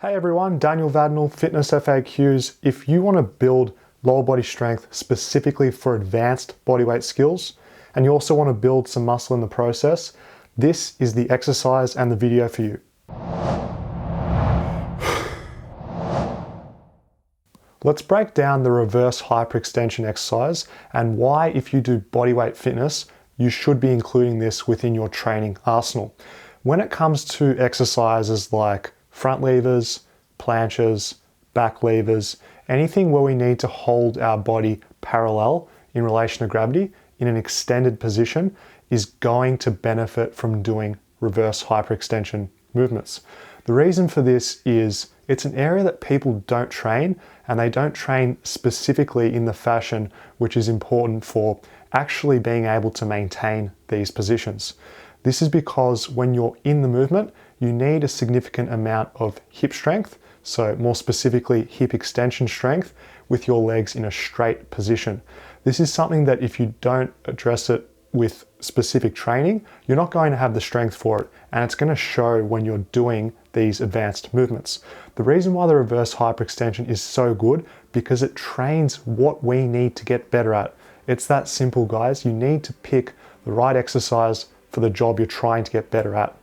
Hey everyone, Daniel Vadnal, Fitness FAQs. If you want to build lower body strength specifically for advanced bodyweight skills, and you also want to build some muscle in the process, this is the exercise and the video for you. Let's break down the reverse hyperextension exercise and why, if you do bodyweight fitness, you should be including this within your training arsenal. When it comes to exercises like front levers, planches, back levers, anything where we need to hold our body parallel in relation to gravity in an extended position is going to benefit from doing reverse hyperextension movements. The reason for this is it's an area that people don't train, and they don't train specifically in the fashion which is important for actually being able to maintain these positions. This is because when you're in the movement, you need a significant amount of hip strength, so more specifically hip extension strength, with your legs in a straight position. This is something that if you don't address it with specific training, you're not going to have the strength for it, and it's going to show when you're doing these advanced movements. The reason why the reverse hyperextension is so good, because it trains what we need to get better at. It's that simple, guys. You need to pick the right exercise for the job you're trying to get better at.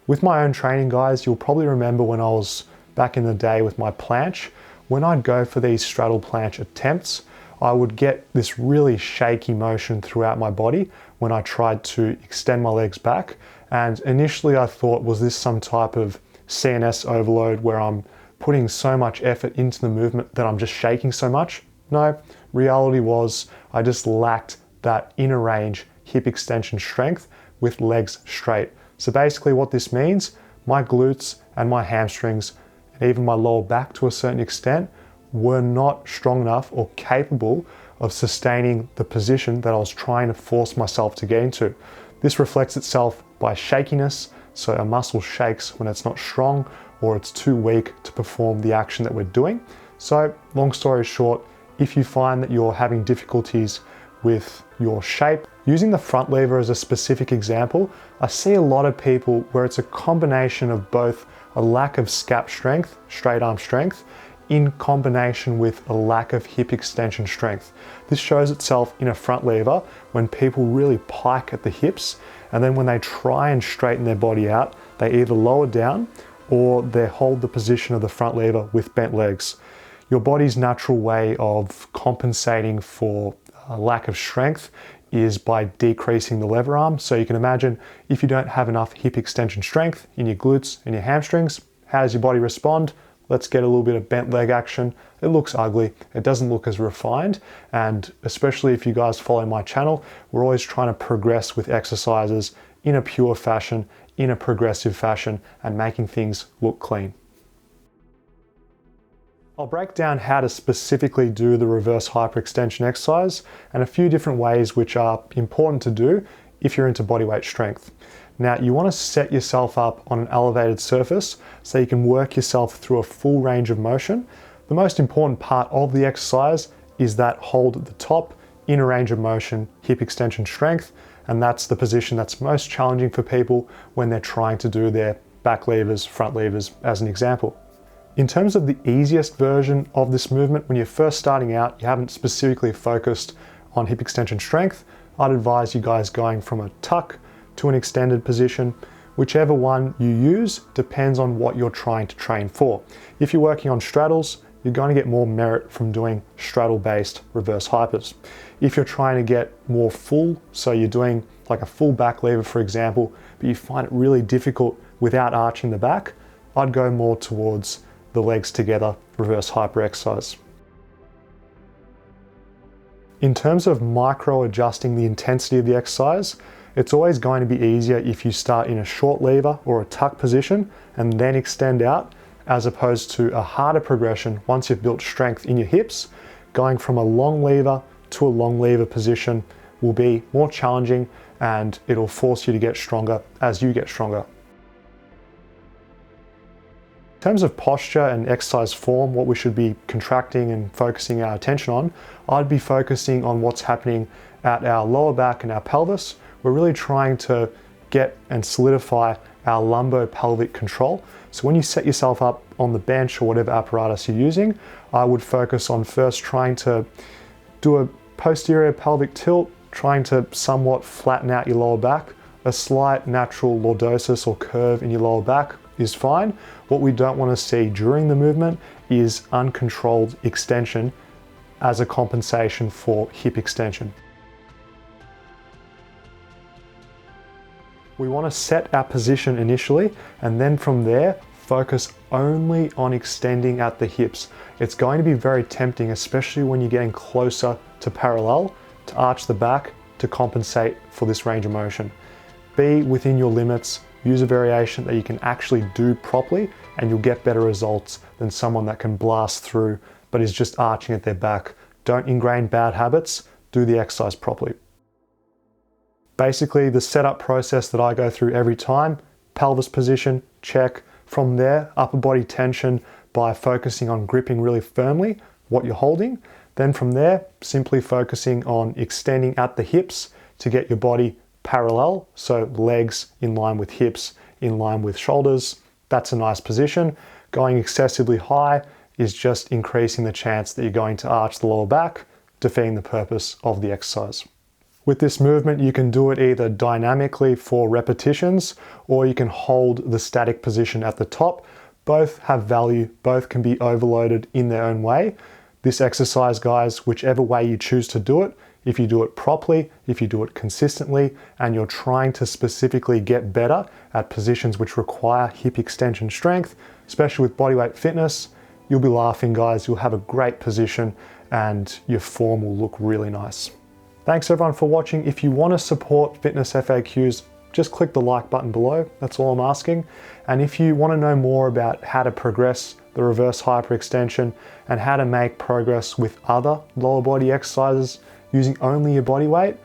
With my own training, guys, you'll probably remember when I was back in the day with my planche, when I'd go for these straddle planche attempts, I would get this really shaky motion throughout my body when I tried to extend my legs back. And initially I thought, was this some type of CNS overload where I'm putting so much effort into the movement that I'm just shaking so much? No, reality was I just lacked that inner range hip extension strength with legs straight. So basically what this means, my glutes and my hamstrings and even my lower back to a certain extent were not strong enough or capable of sustaining the position that I was trying to force myself to get into. This reflects itself by shakiness, so a muscle shakes when it's not strong or it's too weak to perform the action that we're doing. So long story short, if you find that you're having difficulties with your shape, using the front lever as a specific example, I see a lot of people where it's a combination of both a lack of scap strength, straight arm strength, in combination with a lack of hip extension strength. This shows itself in a front lever when people really pike at the hips, and then when they try and straighten their body out, they either lower down or they hold the position of the front lever with bent legs. Your body's natural way of compensating for a lack of strength is by decreasing the lever arm. So you can imagine if you don't have enough hip extension strength in your glutes and your hamstrings, how does your body respond? Let's get a little bit of bent leg action. It looks ugly. It doesn't look as refined. And especially if you guys follow my channel, we're always trying to progress with exercises in a pure fashion, in a progressive fashion, and making things look clean. I'll break down how to specifically do the reverse hyperextension exercise and a few different ways which are important to do if you're into bodyweight strength. Now, you want to set yourself up on an elevated surface so you can work yourself through a full range of motion. The most important part of the exercise is that hold at the top, inner range of motion, hip extension strength, and that's the position that's most challenging for people when they're trying to do their back levers, front levers, as an example. In terms of the easiest version of this movement, when you're first starting out, you haven't specifically focused on hip extension strength, I'd advise you guys going from a tuck to an extended position. Whichever one you use depends on what you're trying to train for. If you're working on straddles, you're going to get more merit from doing straddle-based reverse hypers. If you're trying to get more full, so you're doing like a full back lever, for example, but you find it really difficult without arching the back, I'd go more towards the legs together reverse hyper exercise. In terms of micro adjusting the intensity of the exercise, it's always going to be easier if you start in a short lever or a tuck position and then extend out, as opposed to a harder progression once you've built strength in your hips. Going from a long lever to a long lever position will be more challenging, and it'll force you to get stronger as you get stronger. In terms of posture and exercise form, what we should be contracting and focusing our attention on, I'd be focusing on what's happening at our lower back and our pelvis. We're really trying to get and solidify our lumbo-pelvic control. So when you set yourself up on the bench or whatever apparatus you're using, I would focus on first trying to do a posterior pelvic tilt, trying to somewhat flatten out your lower back. A slight natural lordosis or curve in your lower back is fine. What we don't want to see during the movement is uncontrolled extension as a compensation for hip extension. We want to set our position initially, and then from there, focus only on extending at the hips. It's going to be very tempting, especially when you're getting closer to parallel, to arch the back to compensate for this range of motion. Be within your limits, use a variation that you can actually do properly, and you'll get better results than someone that can blast through but is just arching at their back. Don't ingrain bad habits, do the exercise properly. Basically, the setup process that I go through every time: pelvis position, check. From there, upper body tension by focusing on gripping really firmly what you're holding. Then from there, simply focusing on extending at the hips to get your body parallel, so legs in line with hips, in line with shoulders. That's a nice position. Going excessively high is just increasing the chance that you're going to arch the lower back, defeating the purpose of the exercise. With this movement, you can do it either dynamically for repetitions, or you can hold the static position at the top. Both have value, both can be overloaded in their own way. This exercise, guys, whichever way you choose to do it, if you do it properly, if you do it consistently, and you're trying to specifically get better at positions which require hip extension strength, especially with bodyweight fitness, you'll be laughing, guys. You'll have a great position and your form will look really nice. Thanks everyone for watching. If you want to support Fitness FAQs, just click the like button below. That's all I'm asking. And if you want to know more about how to progress the reverse hyperextension and how to make progress with other lower body exercises using only your body weight,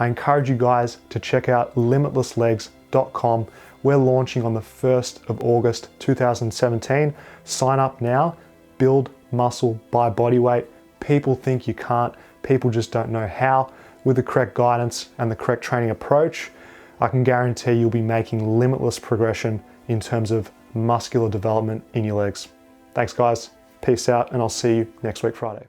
I encourage you guys to check out limitlesslegs.com. We're launching on the 1st of August 2017. Sign up now. Build muscle by body weight. People think you can't. People just don't know how. With the correct guidance and the correct training approach, I can guarantee you'll be making limitless progression in terms of muscular development in your legs. Thanks guys, peace out, and I'll see you next week Friday.